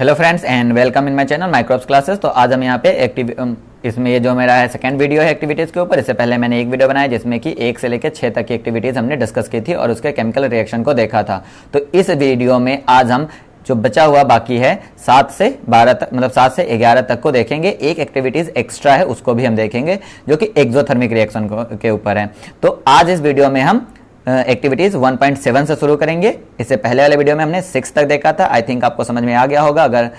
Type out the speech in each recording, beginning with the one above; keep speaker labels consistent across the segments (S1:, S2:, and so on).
S1: Hello friends and welcome in my channel microbes classes. तो आज हम यहाँ पे इसमें ये जो मेरा है सेकंड वीडियो है एक्टिविटीज़ के ऊपर। इससे पहले मैंने एक वीडियो बनाया जिसमें कि 1 से लेकर 6 तक की एक्टिविटीज़ हमने डिस्कस की थी और उसके केमिकल रिएक्शन को देखा था। तो इस वीडियो में आज हम जो बचा हुआ बाकी है 7 से 12 तक, मतलब 7 से 11 तक को देखेंगे। एक एक्टिविटीज़ एक्स्ट्रा है उसको भी हम देखेंगे जो कि एक्सोथर्मिक रिएक्शन के ऊपर है। तो आज इस वीडियो में हम एक्टिविटीज 1.7 से शुरू करेंगे। इससे पहले वाले वीडियो में हमने 6 तक देखा था। आई थिंक आपको समझ में आ गया होगा। अगर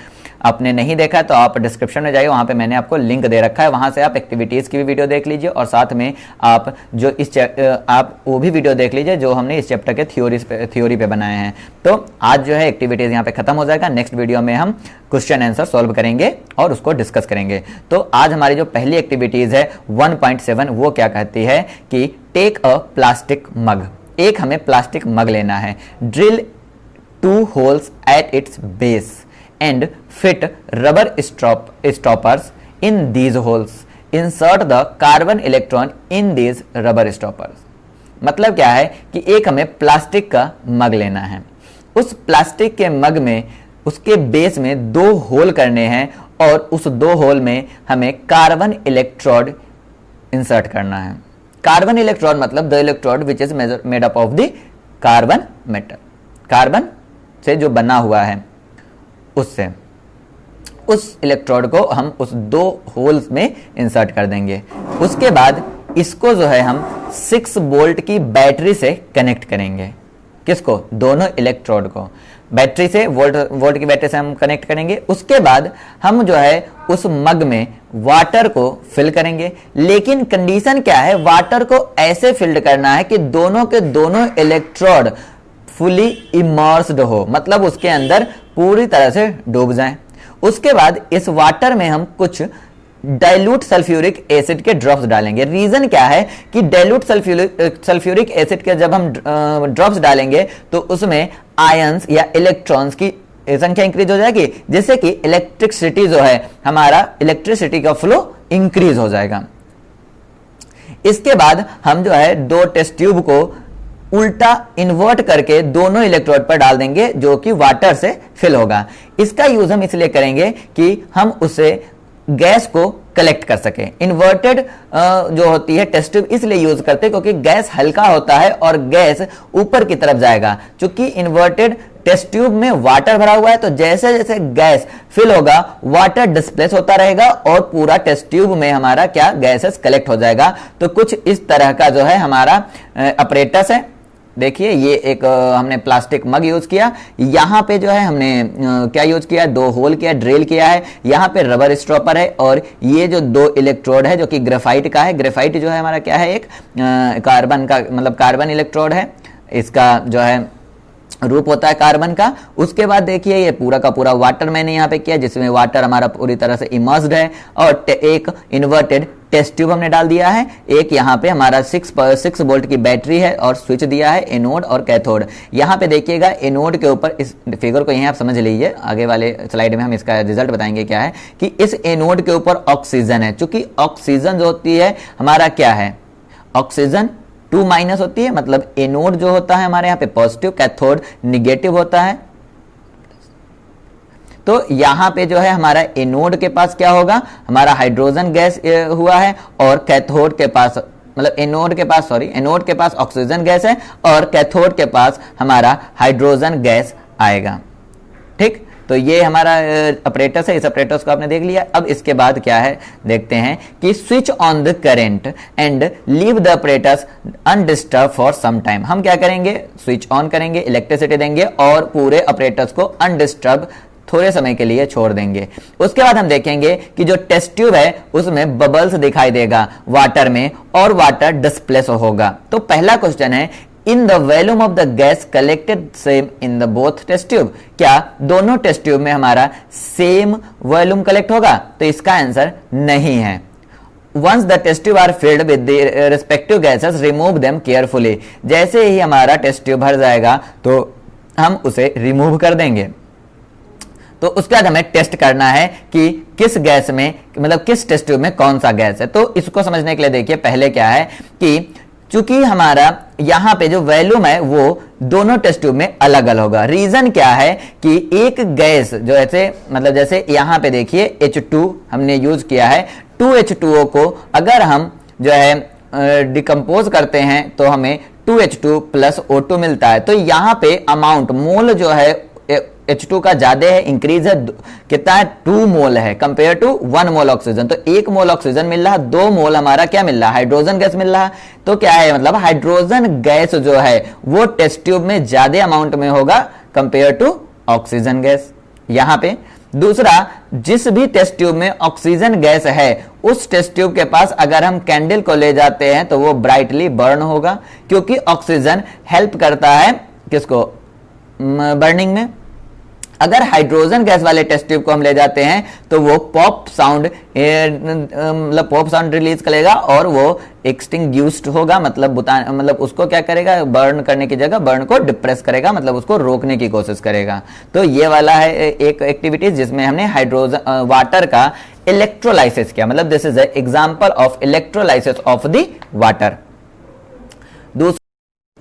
S1: आपने नहीं देखा है तो आप डिस्क्रिप्शन में जाइए, वहाँ पे मैंने आपको लिंक दे रखा है, वहाँ से आप एक्टिविटीज़ की भी वीडियो देख लीजिए और साथ में आप जो आप वो भी वीडियो देख लीजिए जो हमने इस चैप्टर के थ्योरी पे बनाए हैं। तो आज जो है एक्टिविटीज़ यहाँ पे खत्म हो जाएगा। नेक्स्ट वीडियो में हम क्वेश्चन आंसर सॉल्व करेंगे और उसको डिस्कस करेंगे। तो आज हमारी जो पहली एक्टिविटीज़ है 1.7 वो क्या कहती है कि टेक अ प्लास्टिक मग। एक हमें प्लास्टिक मग लेना है। Drill 2 holes at its base and fit rubber stoppers in these holes. Insert the carbon electron in these rubber stoppers. मतलब क्या है कि एक हमें प्लास्टिक का मग लेना है। उस प्लास्टिक के मग में उसके बेस में 2 होल करने हैं और उस 2 होल में हमें कार्बन इलेक्ट्रोड इंसर्ट करना है। कार्बन इलेक्ट्रोड मतलब the electrode which is made up of the carbon metal. Carbon से जो बना हुआ है उससे उस इलेक्ट्रोड को हम उस 2 होल्स में इंसर्ट कर देंगे। उसके बाद इसको जो है हम 6 वोल्ट की बैटरी से कनेक्ट करेंगे। किसको? दोनों इलेक्ट्रोड को बैटरी से वोल्ट की बैटरी से हम कनेक्ट करेंगे। उसके बाद हम जो है उस मग में वाटर को फिल करेंगे, लेकिन कंडीशन क्या है? वाटर को ऐसे फिल करना है कि दोनों के दोनों इलेक्ट्रोड फुली इमर्स्ड हो, मतलब उसके अंदर पूरी तरह से डूब जाएं। उसके बाद इस वाटर में हम कुछ डाइल्यूट सल्फ्यूरिक एसिड के ड्रॉप्स डालेंगे। रीजन क्या है कि डाइल्यूट सल्फ्यूरिक एसिड के जब हम ड्रॉप्स डालेंगे तो उसमें आयंस या इलेक्ट्रॉन्स की संख्या इंक्रीज हो जाएगी, जिससे कि इलेक्ट्रिसिटी जो है हमारा इलेक्ट्रिसिटी का फ्लो इंक्रीज हो जाएगा। इसके बाद हम जो है 2 टेस्ट ट्यूब को उल्टा इन्वर्ट करके दोनों इलेक्ट्रोड पर डाल देंगे जो कि वाटर से फिल होगा। इसका यूज हम इसलिए करेंगे कि हम उसे गैस को कलेक्ट कर सके। इन्वर्टेड जो होती है टेस्ट ट्यूब इसलिए यूज करते हैं क्योंकि गैस हल्का होता है और गैस ऊपर की तरफ जाएगा। चूंकि इन्वर्टेड टेस्ट ट्यूब में वाटर भरा हुआ है तो जैसे जैसे गैस फिल होगा वाटर डिस्प्लेस होता रहेगा और पूरा टेस्ट ट्यूब में हमारा क्या गैसेस कलेक्ट हो जाएगा। तो कुछ इस तरह का जो है हमारा अपरेटस है। देखिए ये एक हमने प्लास्टिक मग यूज किया। यहाँ पे जो है हमने क्या यूज किया? 2 होल किया, ड्रिल किया है। यहाँ पे रबर स्टॉपर है और ये जो 2 इलेक्ट्रोड है जो कि ग्रेफाइट का है। ग्रेफाइट जो है हमारा क्या है? एक कार्बन का, मतलब कार्बन इलेक्ट्रोड है। इसका जो है रूप होता है कार्बन का। उसके बाद देखिए ये पूरा का पूरा वाटर मैंने यहाँ पे किया जिसमें वाटर हमारा पूरी तरह से इमर्स्ड है और एक इन्वर्टेड टेस्ट ट्यूब हमने डाल दिया है। एक यहाँ पे हमारा 6 वोल्ट की बैटरी है और स्विच दिया है एनोड और कैथोड। यहाँ पे देखिएगा एनोड के ऊपर, इस फिगर को यहीं आप समझ लीजिए, आगे वाले स्लाइड में हम इसका रिजल्ट बताएंगे क्या है कि इस एनोड के ऊपर ऑक्सीजन है। चूंकि ऑक्सीजन जो होती है हमारा क्या है? ऑक्सीजन 2- होती है, मतलब एनोड जो होता है हमारे यहाँ पे पॉजिटिव, कैथोड निगेटिव होता है। तो यहां पे जो है हमारा एनोड के पास क्या होगा? हमारा हाइड्रोजन गैस हुआ है और कैथोड के पास, मतलब एनोड के पास ऑक्सीजन गैस है और कैथोड के पास हमारा हाइड्रोजन गैस आएगा। ठीक, तो ये हमारा ऑपरेटर्स है। इस ऑपरेटर्स को आपने देख लिया। अब इसके बाद क्या है देखते हैं कि switch on the current and leave the operators undisturb for some time. हम क्या करेंगे? स्विच ऑन करेंगे, इलेक्ट्रिसिटी देंगे और पूरे ऑपरेटर्स को अनडिस्टर्ब थोड़े समय के लिए छोड़ देंगे। उसके बाद हम देखेंगे कि जो टेस्ट ट्यूब है उसमें बबल्स दिखाई देगा वाटर में और वाटर डिस्प्लेस होगा। तो पहला क्वेश्चन है in the volume of the gas collected same in the both test tube. क्या दोनों टेस्ट ट्यूब में हमारा सेम वॉल्यूम कलेक्ट होगा? तो इसका आंसर नहीं है। Once the test tube are filled with the respective gases, remove them carefully. जैसे ही हमारा टेस्ट ट्यूब भर जाएगा तो हम उसे रिमूव कर देंगे। तो उसके बाद हमें टेस्ट करना है कि किस गैस में, मतलब किस टेस्ट ट्यूब में कौन सा गैस है। तो इसको समझने के लिए देखिए पहले क्या है कि चूंकि हमारा यहाँ पे जो वॉल्यूम है वो दोनों टेस्ट ट्यूब में अलग अलग होगा। रीजन क्या है कि एक गैस जो ऐसे मतलब जैसे यहाँ पे देखिए H2 हमने यूज किया है, 2H2O को अगर हम जो है डिकम्पोज करते हैं तो हमें 2H2 प्लस O2 मिलता है। तो यहाँ पे अमाउंट मोल जो है H2 का ज्यादा है, इंक्रीज है, कितना है 2 मोल है कंपेयर टू 1 मोल ऑक्सीजन। तो 1 मोल ऑक्सीजन मिल रहा है, 2 मोल हमारा क्या मिल रहा है, हाइड्रोजन गैस मिल रहा है। तो क्या है मतलब हाइड्रोजन गैस जो है वो टेस्ट ट्यूब में ज्यादा अमाउंट में होगा कंपेयर टू ऑक्सीजन गैस यहां पे। दूसरा, जिस भी टेस्ट ट्यूब में ऑक्सीजन गैस है उस टेस्ट ट्यूब के पास अगर हम कैंडल को ले जाते हैं तो वो ब्राइटली बर्न होगा, क्योंकि ऑक्सीजन हेल्प करता है किसको, बर्निंग में। अगर हाइड्रोजन गैस वाले टेस्ट ट्यूब को हम ले जाते हैं तो वो पॉप साउंड मतलब पॉप साउंड रिलीज करेगा और वो एक्सटिंग्यूस्ड होगा, मतलब उसको क्या करेगा, बर्न करने की जगह बर्न को डिप्रेस करेगा, मतलब उसको रोकने की कोशिश करेगा। तो ये वाला है एक एक्टिविटीज जिसमें हमने हाइड्रोजन वाटर का इलेक्ट्रोलाइसिस किया, मतलब this is example of electrolysis of the water.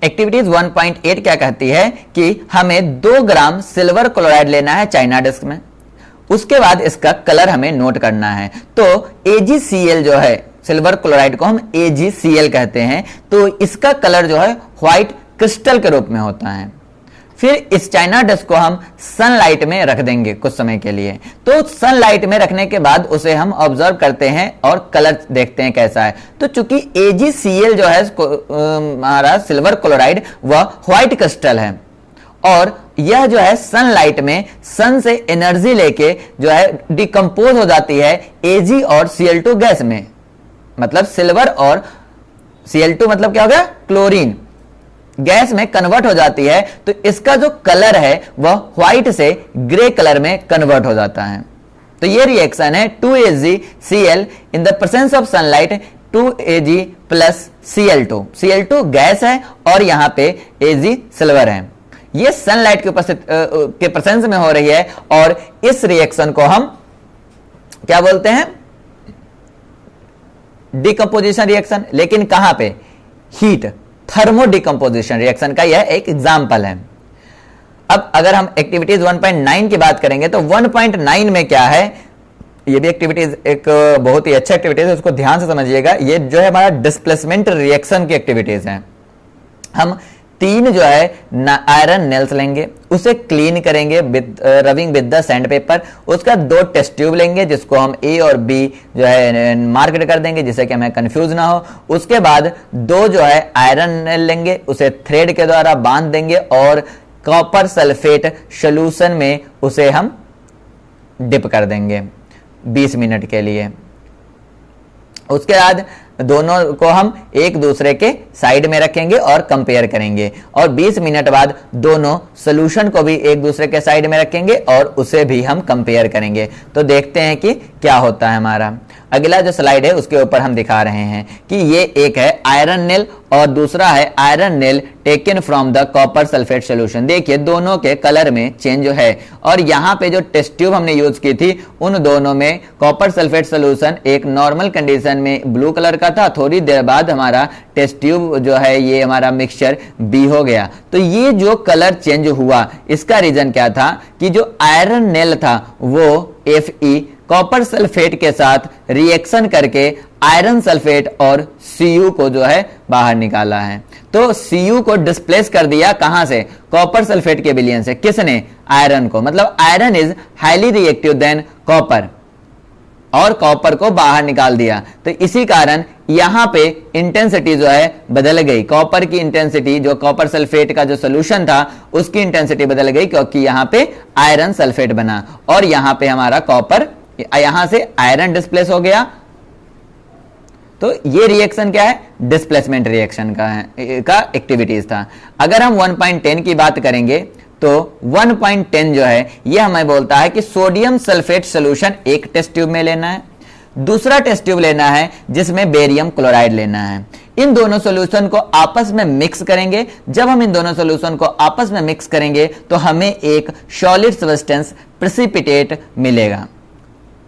S1: Activities 1.8 क्या कहती है कि हमें 2 ग्राम सिल्वर क्लोराइड लेना है चाइना डिस्क में, उसके बाद इसका कलर हमें नोट करना है। तो AgCl जो है, सिल्वर क्लोराइड को हम AgCl कहते हैं, तो इसका कलर जो है व्हाइट क्रिस्टल के रूप में होता है। फिर इस चाइना डस्ट को हम सनलाइट में रख देंगे कुछ समय के लिए। तो सनलाइट में रखने के बाद उसे हम ऑब्जर्व करते हैं और कलर देखते हैं कैसा है। तो चूंकि AgCl जो है हमारा सिल्वर क्लोराइड वह व्हाइट क्रिस्टल है और यह जो है सनलाइट में सन से एनर्जी लेके जो है डिकम्पोज हो जाती है Ag और Cl2 गैस में, मतलब सिल्वर और Cl2 मतलब क्या हो गया, क्लोरीन गैस में कन्वर्ट हो जाती है। तो इसका जो कलर है वह व्हाइट से ग्रे कलर में कन्वर्ट हो जाता है। तो ये रिएक्शन है 2AgCl in the presence of sunlight 2Ag plus Cl2। Cl2 gas है और यहां पे Ag सिल्वर है। ये सनलाइट के प्रेजेंस में हो रही है और इस रिएक्शन को हम क्या बोलते हैं, डिकम्पोजिशन रिएक्शन। लेकिन कहां पे, हीट थर्मो डिकम्पोजिशन रिएक्शन का यह एक एग्जांपल है। अब अगर हम एक्टिविटीज 1.9 की बात करेंगे तो 1.9 में क्या है, ये भी एक्टिविटीज एक बहुत ही अच्छा एक्टिविटीज है, उसको ध्यान से समझिएगा। ये जो है हमारा डिस्प्लेसमेंट रिएक्शन की एक्टिविटीज है। हम 3 जो है आयरन नेल्स लेंगे, उसे क्लीन करेंगे rubbing with the sand paper. उसका 2 टेस्ट ट्यूब लेंगे जिसको हम A और B जो है मार्क कर देंगे जिससे कि हमें कंफ्यूज ना हो। उसके बाद 2 जो है आयरन नेल लेंगे, उसे थ्रेड के द्वारा बांध देंगे और कॉपर सल्फेट सोल्यूशन में उसे हम डिप कर देंगे 20 मिनट के लिए। उसके बाद दोनों को हम एक दूसरे के साइड में रखेंगे और कंपेयर करेंगे और 20 मिनट बाद दोनों सॉल्यूशन को भी एक दूसरे के साइड में रखेंगे और उसे भी हम कंपेयर करेंगे। तो देखते हैं कि क्या होता है हमारा। अगला जो स्लाइड है उसके ऊपर हम दिखा रहे हैं कि ये एक है आयरन नेल और दूसरा है iron nail taken from the copper sulphate solution. देखिए दोनों के कलर में चेंज है और यहाँ पे जो टेस्ट ट्यूब हमने यूज की थी उन दोनों में कॉपर सल्फेट सॉल्यूशन एक नॉर्मल कंडीशन में ब्लू कलर का था, थोड़ी देर बाद हमारा टेस्ट ट्यूब जो है ये हमारा मिक्सचर B हो गया। तो ये जो कलर चेंज हुआ इसका रीजन क्या था कि जो आयरन नेल था वो Fe कॉपर सल्फेट के साथ रिएक्शन करके आयरन सल्फेट और Cu को जो है बाहर निकाला है। तो Cu को डिस्प्लेस कर दिया कहां से, कॉपर सल्फेट के विलयन से। किसने, आयरन को। मतलब iron is highly reactive than copper और कॉपर को बाहर निकाल दिया। तो इसी कारण यहां पे इंटेंसिटी जो है बदल गई। कॉपर की इंटेंसिटी जो कॉपर सल्फेट का जो सोल्यूशन था उसकी इंटेंसिटी बदल गई क्योंकि यहां पे आयरन सल्फेट बना और यहां पे हमारा कॉपर, यहां से आयरन डिस्प्लेस हो गया। तो ये रिएक्शन क्या है, डिस्प्लेसमेंट रिएक्शन का एक्टिविटीज था। अगर हम 1.10 की बात करेंगे तो 1.10 जो है ये हमें बोलता है कि सोडियम सल्फेट सॉल्यूशन एक टेस्ट ट्यूब में लेना है, दूसरा टेस्ट ट्यूब लेना है जिसमें बेरियम क्लोराइड लेना है। इन दोनों सॉल्यूशन को आपस में मिक्स करेंगे। जब हम इन दोनों सॉल्यूशन को आपस में मिक्स करेंगे तो हमें एक सॉलिड सब्सटेंस प्रेसिपिटेट मिलेगा।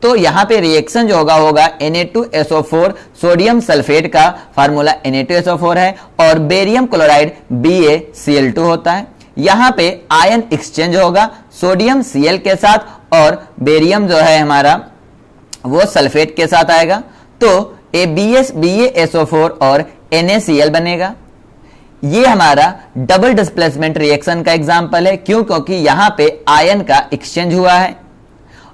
S1: तो यहाँ पे रिएक्शन जो होगा Na2SO4 सोडियम सल्फेट का फार्मूला Na2SO4 है और बेरियम क्लोराइड BaCl2 होता है। यहाँ पे आयन एक्सचेंज होगा सोडियम Cl के साथ और बेरियम जो है हमारा वो सल्फेट के साथ आएगा, तो BaSO4 और NaCl बनेगा। ये हमारा डबल डिस्प्लेसमेंट रिएक्शन का एग्जांपल है, क्यों? क्योंकि यहां पे आयन का एक्सचेंज हुआ है।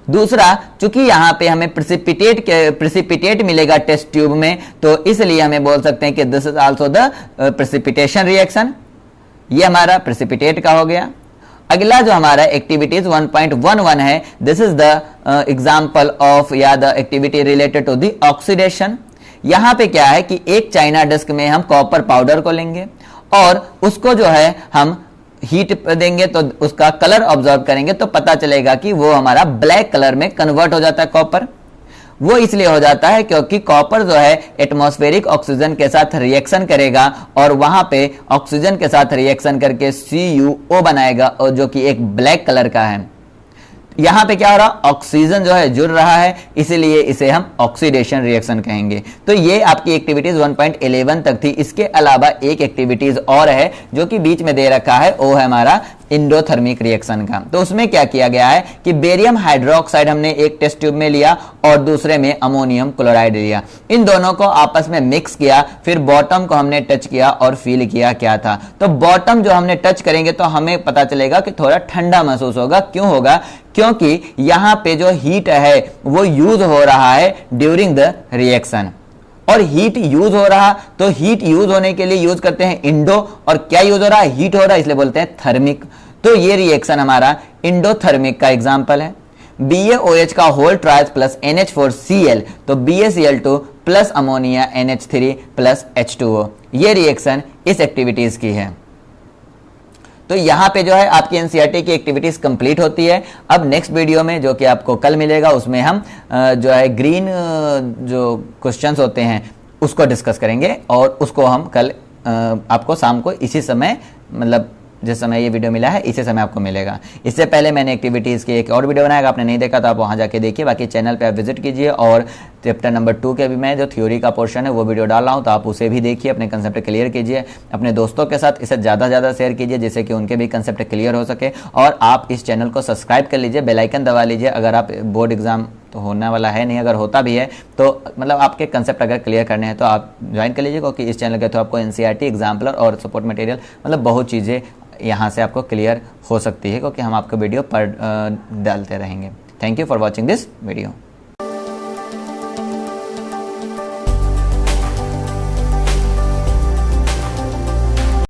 S1: दूसरा, चूंकि यहां पे हमें प्रेसिपिटेट मिलेगा टेस्ट ट्यूब में, तो इसलिए हमें बोल सकते हैं कि this is also the precipitation reaction. ये हमारा प्रेसिपिटेट का हो गया। अगला जो हमारा एक्टिविटीज 1.11 है, this is the example of या the activity related to the oxidation. यहां पे क्या है कि एक चाइना डिस्क में हम कॉपर पाउडर को लेंगे और उसको जो है हम हीट देंगे, तो उसका कलर ऑब्जर्व करेंगे तो पता चलेगा कि वो हमारा ब्लैक कलर में कन्वर्ट हो जाता है कॉपर। वो इसलिए हो जाता है क्योंकि कॉपर जो है एटमॉस्फेरिक ऑक्सीजन के साथ रिएक्शन करेगा और वहां पे ऑक्सीजन के साथ रिएक्शन करके CuO बनाएगा, और जो कि एक ब्लैक कलर का है। यहां पे क्या हो रहा, ऑक्सीजन जो है जुड़ रहा है, इसीलिए इसे हम ऑक्सीडेशन रिएक्शन कहेंगे। तो ये आपकी एक्टिविटीज 1.11 तक थी। इसके अलावा एक एक्टिविटीज और है जो कि बीच में दे रखा है, वो है हमारा इंडोथर्मिक रिएक्शन का। तो उसमें क्या किया गया है कि बेरियम हाइड्रोक्साइड हमने एक टेस्ट ट्यूब में लिया और दूसरे में अमोनियम क्लोराइड लिया। इन दोनों को आपस में मिक्स किया, फिर बॉटम को हमने टच किया और फील किया क्या था। तो बॉटम जो हमने टच करेंगे तो हमें पता चलेगा कि थोड़ा ठंडा महसूस होगा। क्यों होगा? क्योंकि यहां पे जो हीट है वो यूज हो रहा है ड्यूरिंग द रिएक्शन, और हीट यूज हो रहा, तो हीट यूज होने के लिए यूज करते हैं इंडो, और क्या यूज हो रहा है? हीट हो रहा है, इसलिए बोलते हैं थर्मिक। तो ये रिएक्शन हमारा इंडोथर्मिक का एग्जांपल है। BaOH का होल ट्राइस प्लस NH4Cl, तो BaCl2 plus ammonia NH3 plus H2O, ये रिएक्शन इस एक्टिविटीज की है। तो यहां पे जो है आपकी एनसीईआरटी की एक्टिविटीज कंप्लीट होती है। अब नेक्स्ट वीडियो में जो कि आपको कल मिलेगा, उसमें हम जो है ग्रीन जो क्वेश्चंस होते हैं उसको डिस्कस करेंगे, और उसको हम कल आपको शाम को इसी समय, मतलब जिस समय ये वीडियो मिला है इसी समय आपको मिलेगा। इससे पहले मैंने एक्टिविटीज़ की एक और वीडियो बनाया, आपने नहीं देखा तो आप वहाँ जाके देखिए। बाकी चैनल पे आप विजिट कीजिए, और चैप्टर नंबर 2 के भी मैं जो थ्योरी का पोर्शन है वो वीडियो डाल रहा हूँ, तो आप उसे भी देखिए, अपने कंसेप्ट क्लियर कीजिए। अपने दोस्तों के साथ इसे ज़्यादा से ज़्यादा शेयर कीजिए, जिससे कि उनके भी कंसेप्ट क्लियर हो सके। और आप इस चैनल को सब्सक्राइब कर लीजिए, बेल आइकन दबा लीजिए। अगर आप बोर्ड एग्जाम तो होने वाला है नहीं, अगर होता भी है तो मतलब आपके कंसेप्ट अगर क्लियर करने हैं तो आप ज्वाइन कर लीजिए, क्योंकि इस चैनल के थ्रू आपको एनसीईआरटी एग्जाम्पलर और सपोर्ट मटेरियल, मतलब बहुत चीज़ें यहाँ से आपको क्लियर हो सकती है, क्योंकि हम आपको वीडियो पर डालते रहेंगे। Thank you for watching this video.